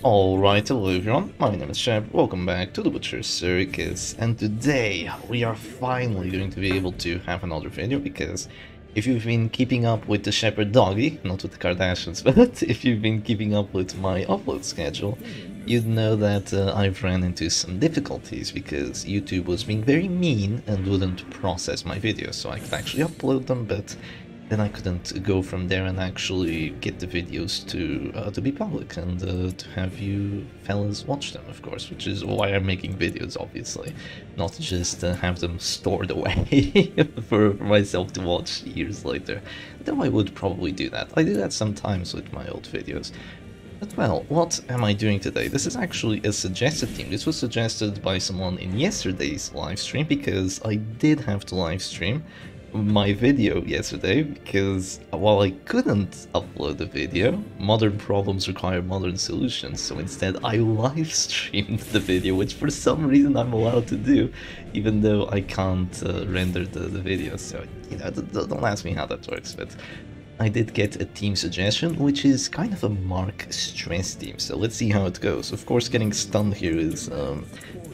Alright, hello everyone, my name is Shep, welcome back to the Butcher's Circus, and today we are finally going to be able to have another video, because if you've been keeping up with the Shepherd Doggy, not with the Kardashians, but if you've been keeping up with my upload schedule, you'd know that I've ran into some difficulties because YouTube was being very mean and wouldn't process my videos, so I could actually upload them, but then I couldn't go from there and actually get the videos to be public and to have you fellas watch them, of course, which is why I'm making videos, obviously, not just have them stored away for myself to watch years later. Though I would probably do that. I do that sometimes with my old videos. But well, what am I doing today? This is actually a suggested theme. This was suggested by someone in yesterday's live stream, because I did have to live stream my video yesterday, because while I couldn't upload the video, modern problems require modern solutions, so instead I live streamed the video, which for some reason I'm allowed to do, even though I can't render the video, so you know, don't ask me how that works, but I did get a team suggestion, which is kind of a Mark stress team, so let's see how it goes. Of course, getting stunned here is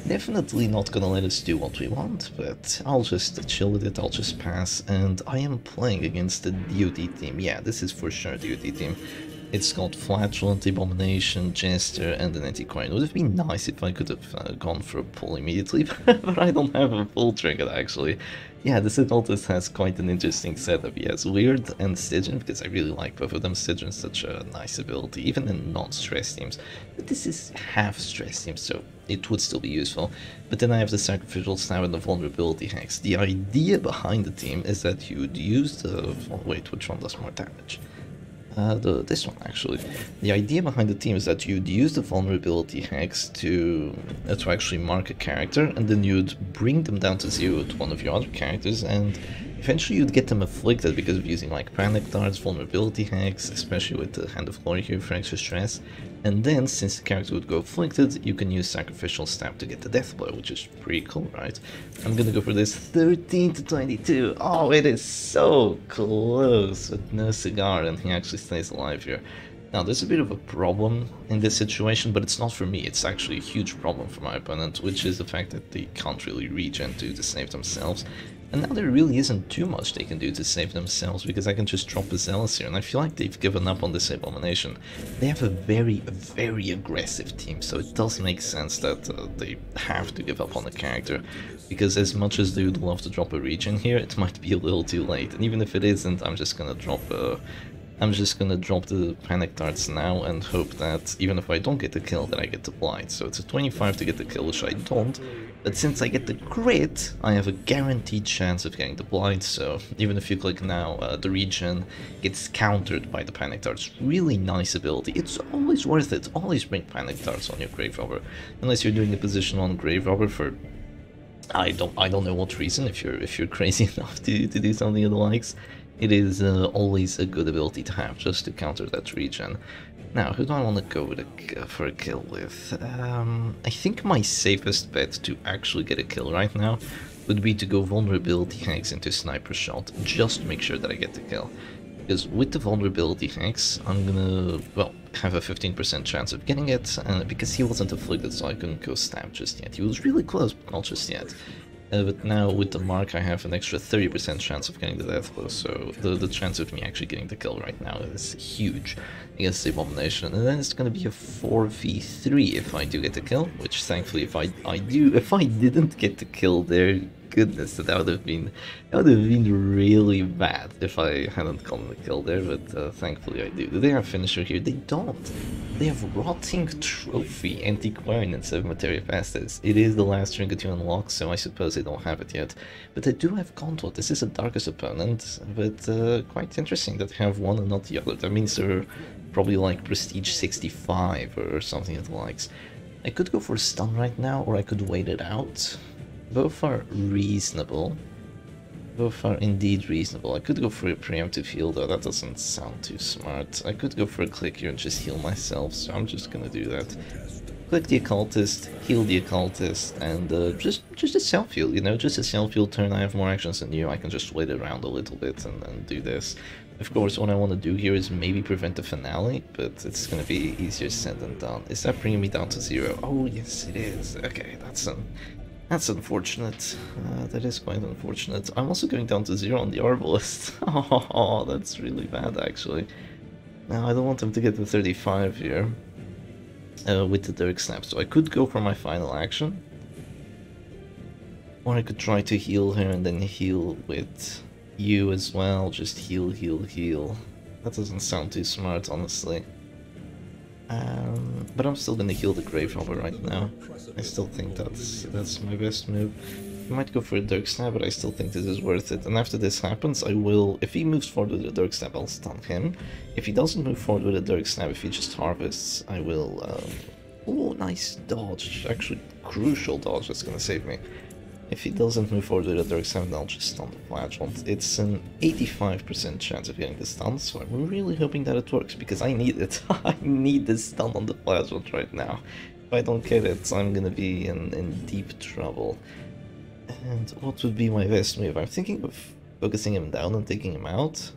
definitely not gonna let us do what we want, but I'll just chill with it, I'll just pass, and I am playing against the DoD team. Yeah, this is for sure DoD team. It's got Flatulent, Abomination, Jester, and an Antiquarian. It would have been nice if I could have gone for a pull immediately, but I don't have a full trinket actually. Yeah, this Adultus has quite an interesting setup. He has Weird and Stygian, because I really like both of them. Stygian's such a nice ability, even in non-stress teams. But this is half-stress team, so it would still be useful. But then I have the Sacrificial Stab and the Vulnerability Hex. The idea behind the team is that you'd use the... wait, which one does more damage? This one actually. The idea behind the team is that you'd use the vulnerability hex to actually mark a character, and then you'd bring them down to 0 with one of your other characters, and eventually you'd get them afflicted because of using like panic darts, vulnerability hex, especially with the Hand of Glory here for extra stress. And then, since the character would go afflicted, you can use Sacrificial Stab to get the death blow, which is pretty cool, right? I'm gonna go for this 13 to 22. Oh, it is so close with no cigar, and he actually stays alive here. Now, there's a bit of a problem in this situation, but it's not for me. It's actually a huge problem for my opponent, which is the fact that they can't really regen to save themselves. And now there really isn't too much they can do to save themselves, because I can just drop a Zealous here, and I feel like they've given up on this Abomination. They have a very aggressive team, so it does make sense that they have to give up on the character, because as much as they would love to drop a regen here, it might be a little too late, and even if it isn't, I'm just gonna drop the Panic Darts now and hope that even if I don't get the kill, that I get the Blight. So it's a 25 to get the kill, which I don't, but since I get the crit, I have a guaranteed chance of getting the Blight, so even if you click now, the regen gets countered by the Panic Darts. Really nice ability. It's always worth it. Always bring Panic Darts on your Grave Robber, unless you're doing a position on Grave Robber for I don't know what reason, if you're crazy enough to do something of the likes. It is always a good ability to have, just to counter that regen. Now, who do I want to go with for a kill with? I think my safest bet to actually get a kill right now would be to go Vulnerability Hex into Sniper Shot, just to make sure that I get the kill. Because with the Vulnerability Hex, I'm gonna, well, have a 15% chance of getting it, because he wasn't afflicted, so I couldn't go Stab just yet. He was really close, but not just yet. But now with the mark, I have an extra 30% chance of getting the death blow, so the chance of me actually getting the kill right now is huge against the Abomination. And then it's gonna be a 4v3 if I do get the kill, which thankfully if I didn't get the kill there, goodness, that would have been really bad if I hadn't gotten the kill there, but thankfully I do. Do they have finisher here? They don't. They have Rotting Trophy, Antiquarian, and 7 Materia Fastes. It is the last trinket you unlock, so I suppose I don't have it yet. But I do have Gauntlet. This is a Darkest opponent, but quite interesting that they have one and not the other. That means they're probably like Prestige 65 or something of the likes. I could go for a stun right now, or I could wait it out. Both are reasonable. Both are indeed reasonable. I could go for a preemptive heal, though that doesn't sound too smart. I could go for a click here and just heal myself, so I'm just gonna do that. Click the Occultist, heal the Occultist, and just a self-heal, you know, just a self-heal turn. I have more actions than you, I can just wait around a little bit and do this. Of course, what I want to do here is maybe prevent the finale, but it's going to be easier said than done. Is that bringing me down to 0? Oh, yes, it is. Okay, that's unfortunate. That is quite unfortunate. I'm also going down to 0 on the Arbalest. Oh, that's really bad, actually. Now, I don't want him to get to 35 here with the Dirk Snap, so I could go for my final action. Or I could try to heal her and then heal with you as well. Just heal, heal, heal. That doesn't sound too smart, honestly. But I'm still gonna heal the Grave Robber right now. I still think that's my best move. I might go for a Dirk Stab, but I still think this is worth it. And after this happens, I will... If he moves forward with a Dirk Stab, I'll stun him. If he doesn't move forward with a Dirk Stab, if he just harvests, I will... Oh, nice dodge. Actually, crucial dodge that's gonna save me. If he doesn't move forward with a Dirk Stab, then I'll just stun the Flagellant. It's an 85% chance of getting the stun, so I'm really hoping that it works, because I need it. I need this stun on the Flagellant right now. If I don't get it, I'm gonna be in deep trouble. And what would be my best move? I'm thinking of focusing him down and taking him out.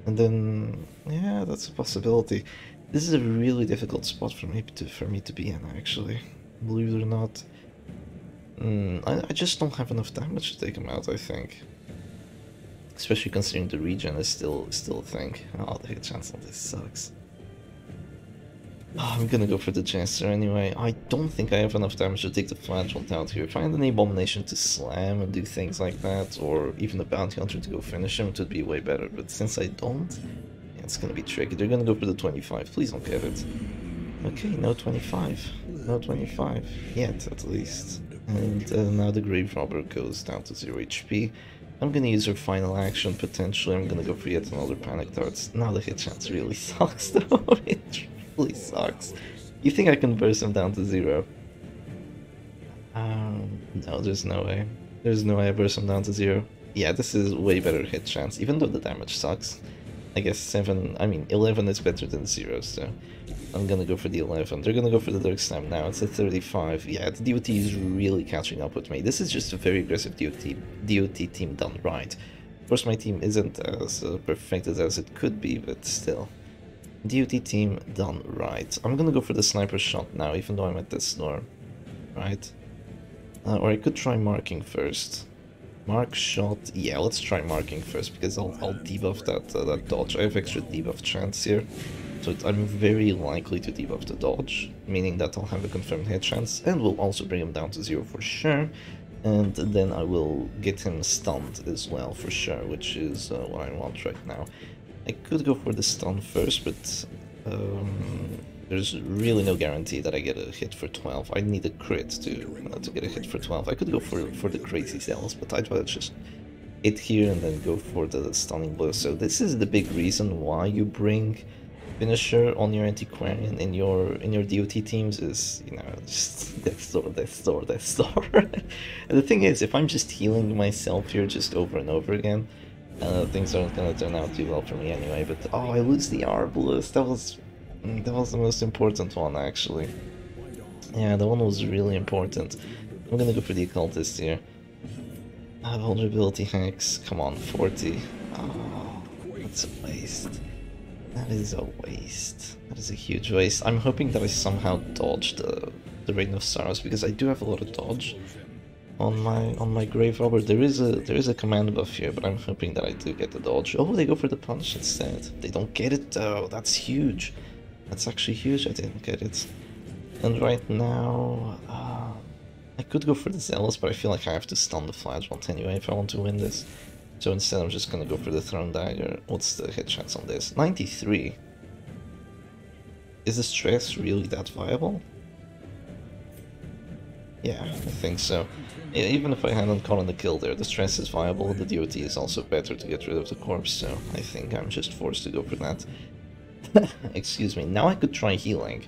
And then, yeah, that's a possibility. This is a really difficult spot for me to be in, actually. Believe it or not. I just don't have enough damage to take him out, I think. Especially considering the regen is still a thing. Oh, the hit chance on this sucks. Oh, I'm gonna go for the Jester anyway. I don't think I have enough damage to take the Flagellant out here. If I had an Abomination to slam and do things like that, or even a Bounty Hunter to go finish him, it would be way better. But since I don't, yeah, it's gonna be tricky. They're gonna go for the 25. Please don't get it. Okay, no 25. No 25. Yet, at least. And now the Grave Robber goes down to 0 HP. I'm gonna use her final action, potentially. I'm gonna go for yet another Panic Darts. Now the hit chance really sucks, though. It really sucks. You think I can burst him down to 0? No, there's no way. There's no way I burst him down to 0. Yeah, this is way better hit chance, even though the damage sucks. I guess 11 is better than 0, so I'm gonna go for the 11. They're gonna go for the Dirk Snap now. It's a 35. Yeah, the DOT is really catching up with me. This is just a very aggressive DOT team done right. Of course, my team isn't as perfected as it could be, but still. DOT team done right. I'm gonna go for the Sniper Shot now, even though I'm at this door. Right? Or I could try marking first. Mark shot, yeah, let's try marking first, because I'll debuff that dodge. I have extra debuff chance here, so I'm very likely to debuff the dodge, meaning that I'll have a confirmed hit chance, and will also bring him down to 0 for sure, and then I will get him stunned as well for sure, which is what I want right now. I could go for the stun first, but there's really no guarantee that I get a hit for 12. I need a crit to get a hit for 12. I could go for the crazy cells, but I'd rather just hit here and then go for the stunning blow. So this is the big reason why you bring finisher on your antiquarian in your DOT teams is, you know, just death store. And the thing is, if I'm just healing myself here just over and over again, things aren't gonna turn out too well for me anyway. But oh, I lose the Arbalest. That was the most important one, actually. Yeah, that one was really important. I'm gonna go for the Occultist here. Vulnerability hacks. Come on, 40. Oh, that's a waste. That is a waste. That is a huge waste. I'm hoping that I somehow dodged the Reign of Sorrows, because I do have a lot of dodge on my Grave Robber. There is a command buff here, but I'm hoping that I do get the dodge. Oh, they go for the punch instead. They don't get it though. That's huge. That's actually huge. I didn't get it. And right now, I could go for the Zealous, but I feel like I have to stun the Flagellant anyway if I want to win this. So instead I'm just gonna go for the Throne Dagger. What's the hit chance on this? 93. Is the stress really that viable? Yeah, I think so. Yeah, even if I hadn't caught on the kill there, the stress is viable. The DOT is also better to get rid of the corpse, so I think I'm just forced to go for that. Excuse me. Now I could try healing.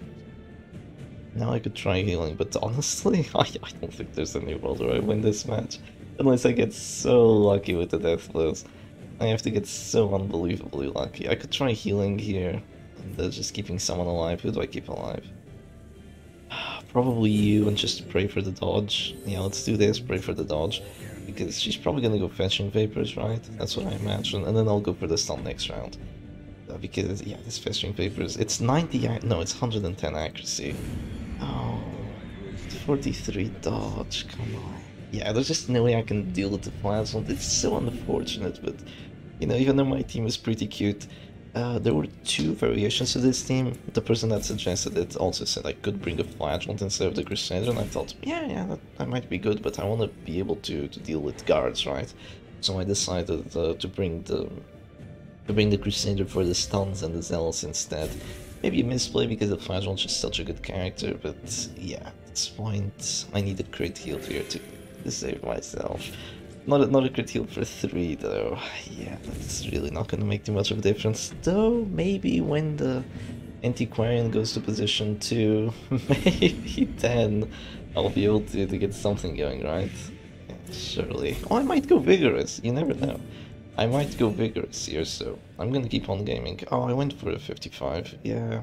But honestly, I don't think there's any world where I win this match. Unless I get so lucky with the death blows. I have to get so unbelievably lucky. I could try healing here, and just keeping someone alive. Who do I keep alive? Probably you, and just pray for the dodge. Yeah, let's do this, pray for the dodge. because she's probably gonna go fetching vapors, right? That's what I imagine, and then I'll go for the stun next round. Because, yeah, this fetching vapors, it's 90, no, it's 110 accuracy. Oh, 43 dodge, come on. Yeah, there's just no way I can deal with the Flazzle. It's so unfortunate, but, you know, even though my team is pretty cute, there were 2 variations to this team. The person that suggested it also said I could bring a Flagellant instead of the Crusader, and I thought, yeah, that might be good, but I want to be able to deal with guards, right? So I decided to bring the Crusader for the stuns and the Zealots instead. Maybe a misplay because the Flagellant's just such a good character, but yeah, at this point I need a crit heal here to save myself. Not a crit heal for 3 though. Yeah, that's really not gonna make too much of a difference. Though maybe when the Antiquarian goes to position 2, maybe then I'll be able to get something going, right? Yeah, surely. Oh, I might go Vigorous, you never know. I might go Vigorous here, so I'm gonna keep on gaming. Oh, I went for a 55, yeah.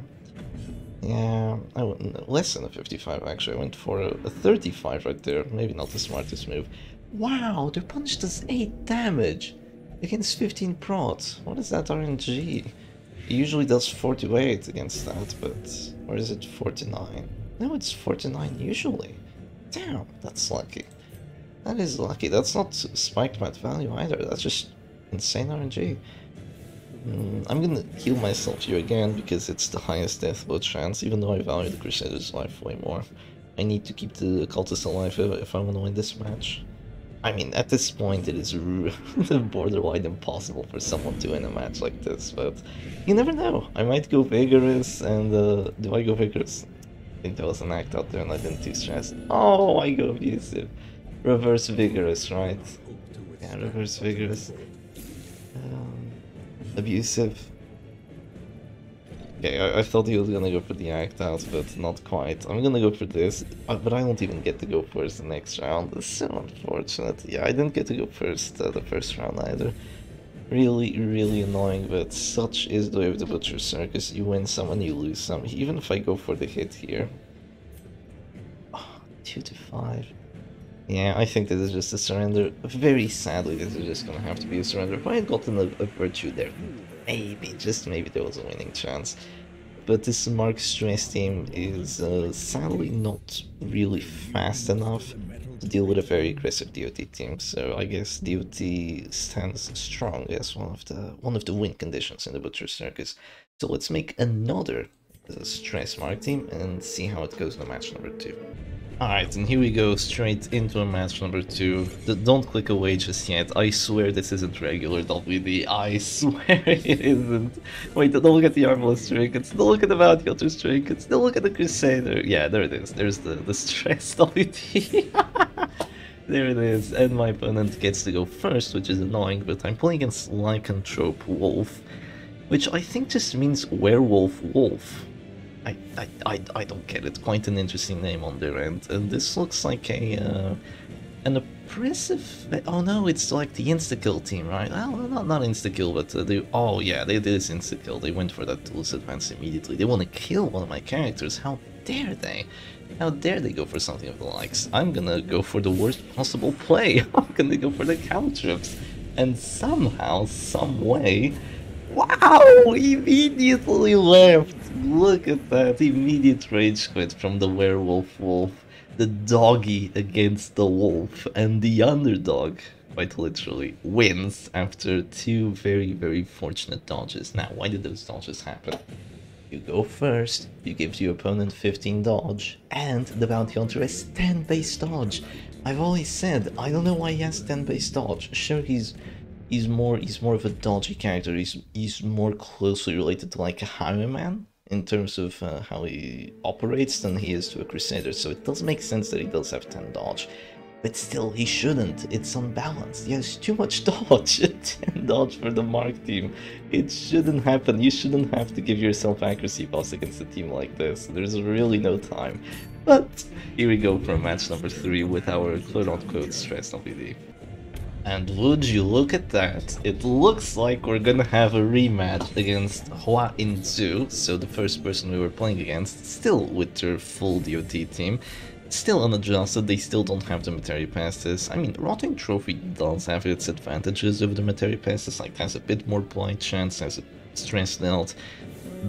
Yeah, I went less than a 55 actually, I went for a 35 right there, maybe not the smartest move. Wow, their punch does 8 damage against 15 prots. What is that RNG? It usually does 4 to 8 against that, but... or is it 49? No, it's 49 usually. Damn, that's lucky. That is lucky. That's not spiked mat value either, that's just insane RNG. I'm gonna heal myself here again because it's the highest death blow chance, even though I value the Crusader's life way more. I need to keep the cultist alive if I want to win this match. I mean, at this point it is borderline impossible for someone to win a match like this, but you never know. I might go Vigorous, and do I go Vigorous? I think there was an act out there and I didn't too stress. Oh, I go Abusive. Reverse Vigorous, right? Yeah, Reverse Vigorous. Abusive. Okay, I thought he was gonna go for the act out, but not quite. I'm gonna go for this, but I won't even get to go first the next round. It's so unfortunate. Yeah, I didn't get to go first the first round either. Really annoying, but such is the way of the Butcher Circus. You win some and you lose some, even if I go for the hit here. Oh, 2 to 5. Yeah, I think this is just a surrender. Very sadly, this is just gonna have to be a surrender. If I had gotten a Virtue there, maybe, just maybe there was a winning chance. But this Mark Stress team is sadly not really fast enough to deal with a very aggressive DOT team. So I guess DOT stands strong as one of the win conditions in the Butcher Circus. So let's make another Stress Mark team and see how it goes in match number 2. Alright, and here we go, straight into a match number 2. Don't click away just yet. I swear this isn't regular WD. I swear it isn't. Wait, don't look at the Arbalest trinkets, don't look at the Bounty Hunter trinkets, don't look at the Crusader. Yeah, there it is. There's the stress WD. There it is, and my opponent gets to go first, which is annoying, but I'm playing against Lycanthrope Wolf, which I think just means Werewolf Wolf. I don't get it. Quite an interesting name on their end. And this looks like an oppressive... Oh no, it's like the insta-kill team, right? Well, not insta-kill, but oh yeah, they did insta-kill. They went for that Duelist Advance immediately. They want to kill one of my characters. How dare they? How dare they go for something of the likes? I'm gonna go for the worst possible play. I'm gonna go for the Caltrops. And somehow, some way... Wow! Immediately left! Look at that, immediate rage quit from the Werewolf Wolf. The doggy against the wolf, and the underdog, quite literally, wins after 2 very fortunate dodges. Now, why did those dodges happen? You go first, you give your opponent 15 dodge, and the Bounty Hunter has 10 base dodge. I've always said, I don't know why he has 10 base dodge. Sure, he's more of a dodgy character. He's more closely related to like a Highwayman in terms of how he operates than he is to a Crusader, so it does make sense that he does have 10 dodge. But still, he shouldn't. It's unbalanced. He has too much dodge. 10 dodge for the Mark team. It shouldn't happen. You shouldn't have to give yourself accuracy buffs against a team like this. There's really no time. But here we go for match number 3 with our quote-unquote stress WD. And would you look at that, it looks like we're gonna have a rematch against Hua Inzu, so the first person we were playing against, still with their full DOT team. still unadjusted, they still don't have the Materia Passes. I mean, Rotting Trophy does have its advantages over the Materia Passes, like has a bit more blind chance, has a stress knelt.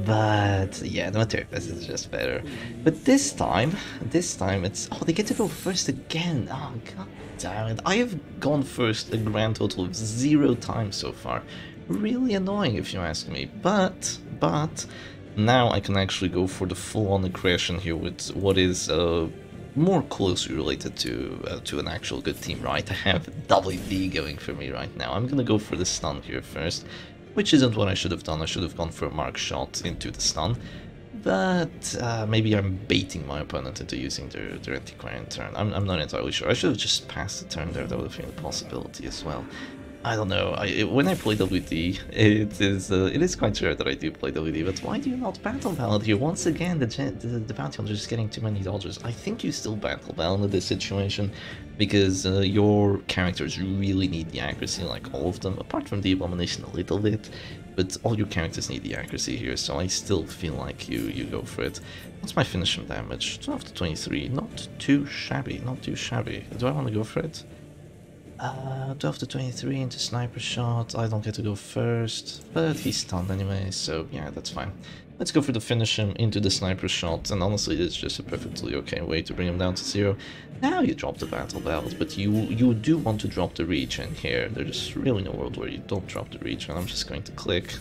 But yeah, the Materia Pass is just better. But this time it's... Oh, they get to go first again. Oh, god damn it. I have gone first a grand total of 0 times so far. Really annoying if you ask me. But now I can actually go for the full-on aggression here with what is more closely related to an actual good team, right? I have WD going for me right now. I'm gonna go for the stun here first, which isn't what I should have done. I should have gone for a mark shot into the stun, but maybe I'm baiting my opponent into using their antiquarian turn. I'm not entirely sure. I should have just passed the turn there. That would have been a possibility as well. I don't know. When I play WD, it is quite rare that I do play WD, but why do you not Battle Ballad here? Once again, the bounty hunter is getting too many dodges. I think you still Battle Ballad in this situation, because your characters really need the accuracy, like all of them, apart from the Abomination a little bit, but all your characters need the accuracy here, so I still feel like you go for it. What's my finish him damage? 12 to 23, not too shabby, not too shabby. Do I want to go for it? 12 to 23 into sniper shot. I don't get to go first, but he's stunned anyway, so yeah, that's fine. Let's go for the finish him into the sniper shot, and honestly, it's just a perfectly okay way to bring him down to 0. Now you drop the battle belt, but you do want to drop the regen here. There's really no world where you don't drop the regen. I'm just going to click.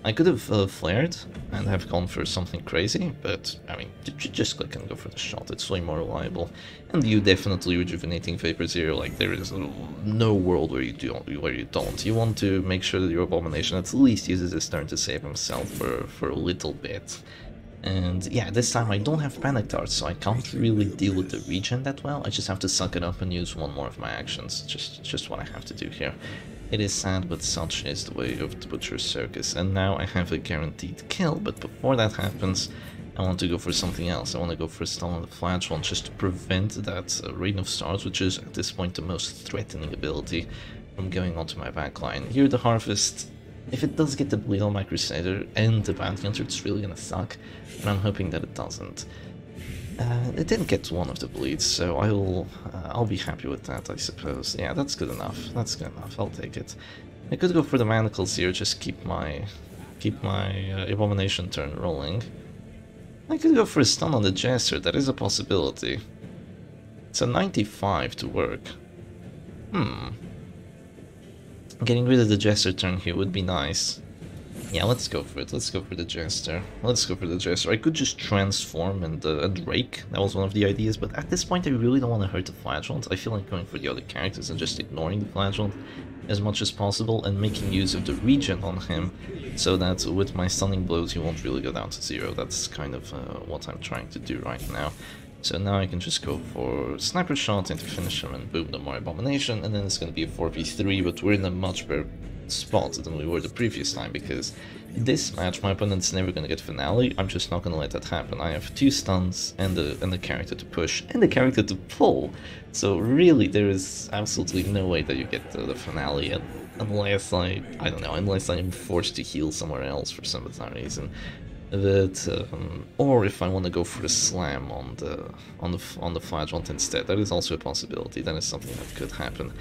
I could have flared and have gone for something crazy, but I mean, just click and go for the shot. It's way more reliable. And you definitely rejuvenating Vapors here. Like, there is no world where you don't. You want to make sure that your Abomination at least uses his turn to save himself for a little bit. And yeah, this time I don't have Panic Darts, so I can't really deal with the regen that well. I just have to suck it up and use one more of my actions. Just what I have to do here. It is sad, but such is the way of the Butcher's Circus, and now I have a guaranteed kill, but before that happens, I want to go for something else. I want to go for a stun on the Flagellant just to prevent that Rain of Stars, which is at this point the most threatening ability, from going onto my backline. Here the Harvest, if it does get the bleed on my Crusader and the Bounty Hunter, it's really gonna suck, but I'm hoping that it doesn't. It didn't get one of the bleeds, so I'll be happy with that, I suppose. Yeah, that's good enough. That's good enough. I'll take it. I could go for the Manacles here, just keep my Abomination turn rolling. I could go for a stun on the Jester. That is a possibility. It's a 95 to work. Getting rid of the Jester turn here would be nice. Yeah, let's go for it. Let's go for the Jester. Let's go for the Jester. I could just transform and rake. That was one of the ideas, but at this point I really don't want to hurt the Flagellant. I feel like going for the other characters and just ignoring the Flagellant as much as possible and making use of the regen on him so that with my stunning blows he won't really go down to 0. That's kind of what I'm trying to do right now. So now I can just go for Sniper Shot into finish him and boom, the more Abomination, and then it's going to be a 4v3, but we're in a much better spot than we were the previous time, because in this match my opponent's never gonna get finale. I'm just not gonna let that happen. I have 2 stuns and the character to push and the character to pull, so really there is absolutely no way that you get the finale unless I don't know, unless I'm forced to heal somewhere else for some bizarre reason. But or if I want to go for a slam on the Flagellant instead, that is also a possibility. That is something that could happen.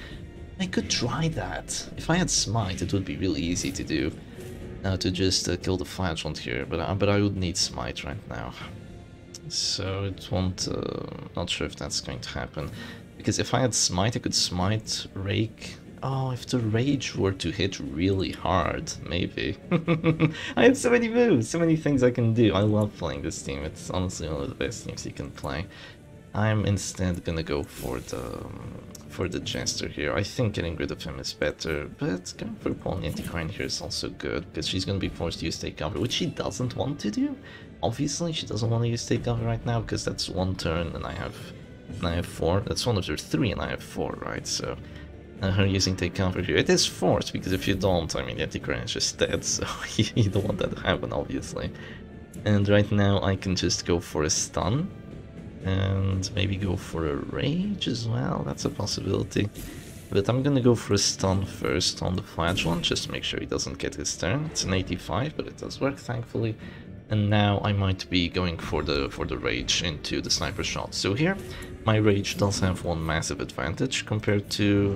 I could try that. If I had Smite, it would be really easy to do. To just kill the Flagellant here, but I would need Smite right now. So it won't... not sure if that's going to happen. Because if I had Smite, I could Smite, Rake... Oh, if the Rage were to hit really hard, maybe. I have so many moves, so many things I can do. I love playing this team. It's honestly one of the best teams you can play. I'm instead gonna go for the Jester here. I think getting rid of him is better, but going for Pawn Antiquarian here is also good, because she's gonna be forced to use Take Cover, which she doesn't want to do. Obviously, she doesn't want to use Take Cover right now, because that's 1 turn and I have 4. That's one of their 3 and I have 4, right? So her using Take Cover here, it is forced, because if you don't, I mean, the Antiquarian is just dead, so you don't want that to happen, obviously. And right now I can just go for a stun. And maybe go for a Rage as well, that's a possibility. But I'm gonna go for a stun first on the Flagellant, just to make sure he doesn't get his turn. It's an 85, but it does work, thankfully. and now I might be going for the rage into the sniper shot. So here, my rage does have one massive advantage compared to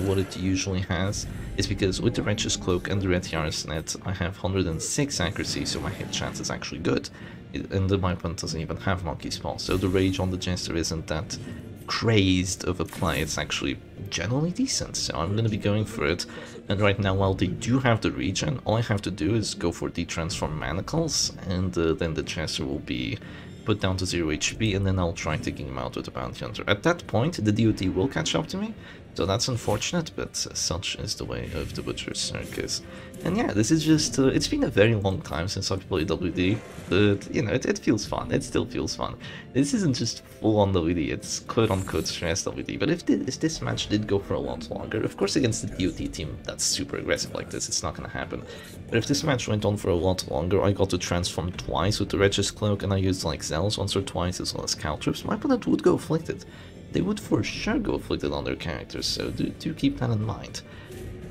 what it usually has. It's because with the Wretch's Cloak and the Red Tiara's Net, I have 106 accuracy, so my hit chance is actually good. And my opponent doesn't even have Monkey's Paw, so the rage on the Jester isn't that crazed of a play. It's actually generally decent, so I'm gonna be going for it. And right now, while they do have the regen, all I have to do is go for the Transform Manacles, and then the Jester will be put down to 0 HP, and then I'll try taking him out with the Bounty Hunter. At that point, the DOT will catch up to me, so that's unfortunate, but such is the way of the Butcher's Circus. And yeah, this is just, it's been a very long time since I've played WD, but, you know, it feels fun, it still feels fun. This isn't just full-on WD, it's quote-unquote stress WD, but if this match did go for a lot longer, of course against the DOT team that's super aggressive like this, it's not gonna happen. But if this match went on for a lot longer, I got to transform twice with the Wretch's Cloak, and I used like Zealous once or twice, as well as Caltrips, my opponent would go Afflicted. They would for sure go Afflicted on their characters, so do keep that in mind.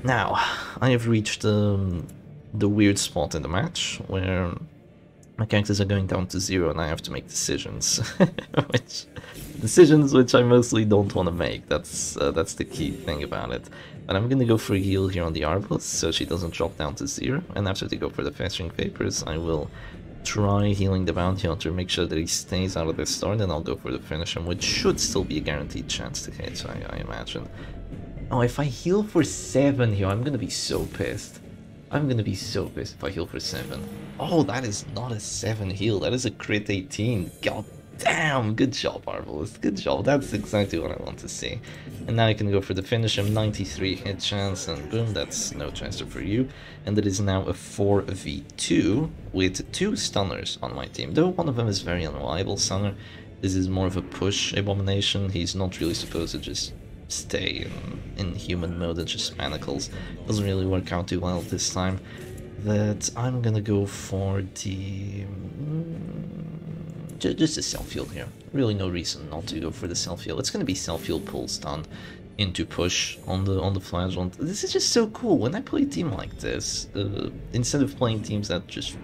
Now, I have reached the weird spot in the match where my characters are going down to 0 and I have to make decisions. which I mostly don't want to make. That's the key thing about it. But I'm gonna go for a heal here on the Arbalest so she doesn't drop down to 0, and after they go for the Festering Vapors, I will try healing the Bounty Hunter, make sure that he stays out of this store, and then I'll go for the finish him, which should still be a guaranteed chance to hit, I imagine. Oh, if I heal for 7 here, I'm gonna be so pissed. I'm gonna be so pissed if I heal for 7. Oh, that is not a 7 heal, that is a crit 18. God damn, good job, Arbalest, good job. That's exactly what I want to see. And now I can go for the finish him, 93 hit chance, and boom, that's no transfer for you. And it is now a 4v2 with 2 stunners on my team, though one of them is very unreliable stunner. This is more of a push abomination. He's not really supposed to just stay in human mode and just manacles. Doesn't really work out too well this time. That I'm gonna go for the just a self-heal here. Really no reason not to go for the self-heal. It's gonna be self-heal pull stun into push on the flagellant. This is just so cool. When I play a team like this, instead of playing teams that just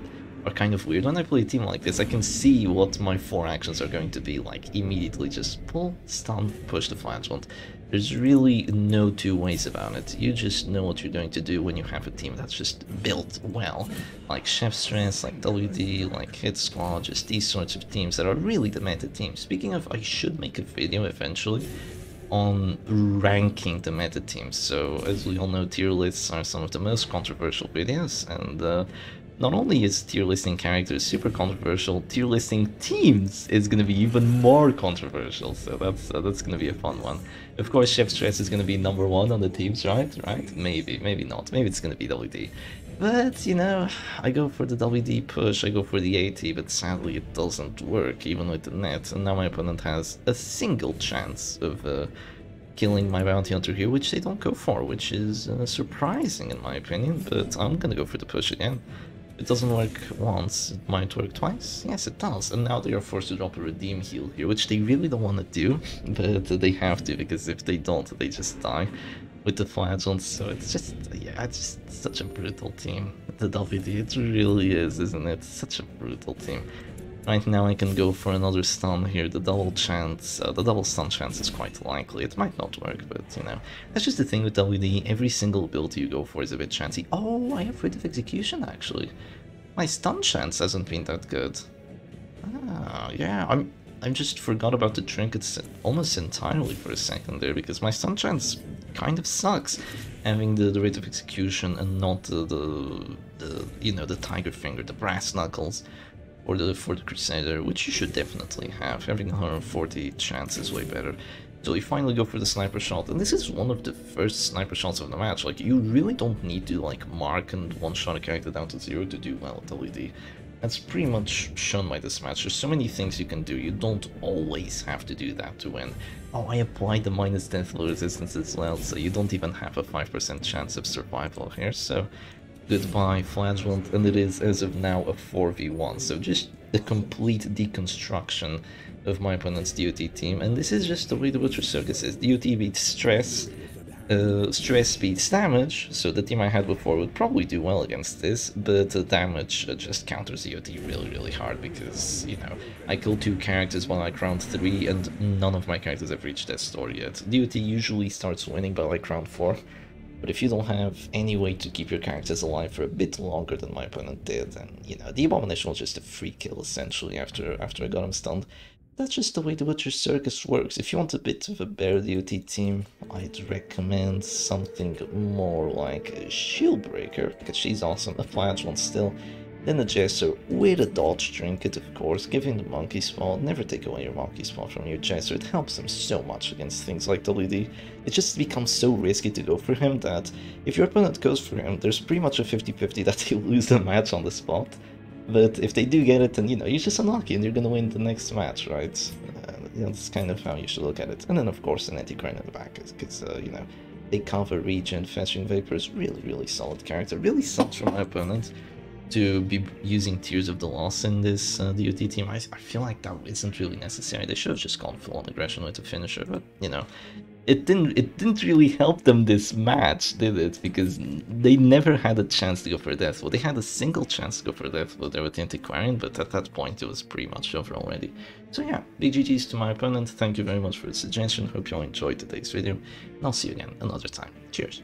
are kind of weird, when I play a team like this, I can see what my 4 actions are going to be like immediately. Just pull, stun, push the flagellant. There's really no two ways about it. You just know what you're going to do when you have a team that's just built well. Like Chef Stress, like WD, like Hit Squad, just these sorts of teams that are really the meta teams. Speaking of, I should make a video eventually on ranking the meta teams. So, as we all know, tier lists are some of the most controversial videos, and not only is tier listing characters super controversial, tier listing teams is going to be even more controversial, so that's going to be a fun one. Of course, Chef Stress is going to be #1 on the teams, right? Maybe not. Maybe it's going to be WD. But, you know, I go for the WD push, I go for the AT, but sadly it doesn't work, even with the net, and now my opponent has a single chance of killing my Bounty Hunter here, which they don't go for, which is surprising in my opinion, but I'm gonna go for the push again. It doesn't work once, it might work twice. Yes, it does. And now they are forced to drop a redeem heal here, which they really don't want to do, but they have to, because if they don't, they just die with the flagellants. So it's just, yeah, it's just such a brutal team. The WD, it really is, isn't it? Such a brutal team. Right now I can go for another stun here. The double chance, the double stun chance is quite likely. It might not work, but you know, that's just the thing with WD. Every single build you go for is a bit chancy. Oh, I have Rite of Execution actually. My stun chance hasn't been that good. Ah, yeah, I just forgot about the trinkets almost entirely for a second there, because my stun chance kind of sucks, having the Rite of Execution and not the you know, the Tiger Finger, the Brass Knuckles, or for the Crusader, which you should definitely have. Having 140 chance is way better. So we finally go for the sniper shot, and this is one of the first sniper shots of the match. Like, you really don't need to like mark and one-shot a character down to 0 to do well with LED. That's pretty much shown by this match. There's so many things you can do. You don't always have to do that to win. Oh, I applied the minus death blow resistance as well, so you don't even have a 5% chance of survival here. So goodbye flagellant, and it is as of now a 4v1. So just a complete deconstruction of my opponent's DOT team, and this is just the way the Butcher Circus is. DOT beats Stress, stress speeds damage, so the team I had before would probably do well against this, but the damage just counters EOT really hard because, you know, I killed 2 characters by like round 3 and none of my characters have reached that store yet. DOT usually starts winning by like round 4, but if you don't have any way to keep your characters alive for a bit longer than my opponent did, then, you know, the Abomination was just a free kill essentially after I got him stunned. That's just the way the Butcher Circus works. If you want a bit of a better DOT team, I'd recommend something more like a Shield Breaker, because she's awesome, a Flash one still, then a Jester with a Dodge Trinket, of course, give him the Monkey Spot, never take away your Monkey Spot from your Jester, it helps him so much against things like WD. It just becomes so risky to go for him that if your opponent goes for him, there's pretty much a 50-50 that he'll lose the match on the spot. But if they do get it, then, you know, you're just unlucky and you're gonna win the next match, right? You know, that's kind of how you should look at it. And then, of course, an anti-crane in the back, because, you know, they cover regen, fetching vapors, really solid character. Really sucks for my opponent to be using Tears of the Lost in this DOT team. I feel like that isn't really necessary. They should have just gone full on aggression with the finisher, but, you know, it didn't really help them this match, did it? Because they never had a chance to go for death. Well, they had a single chance to go for death with their Antiquarian, but at that point it was pretty much over already. So yeah, big GG's to my opponent. Thank you very much for the suggestion. Hope you all enjoyed today's video, and I'll see you again another time. Cheers.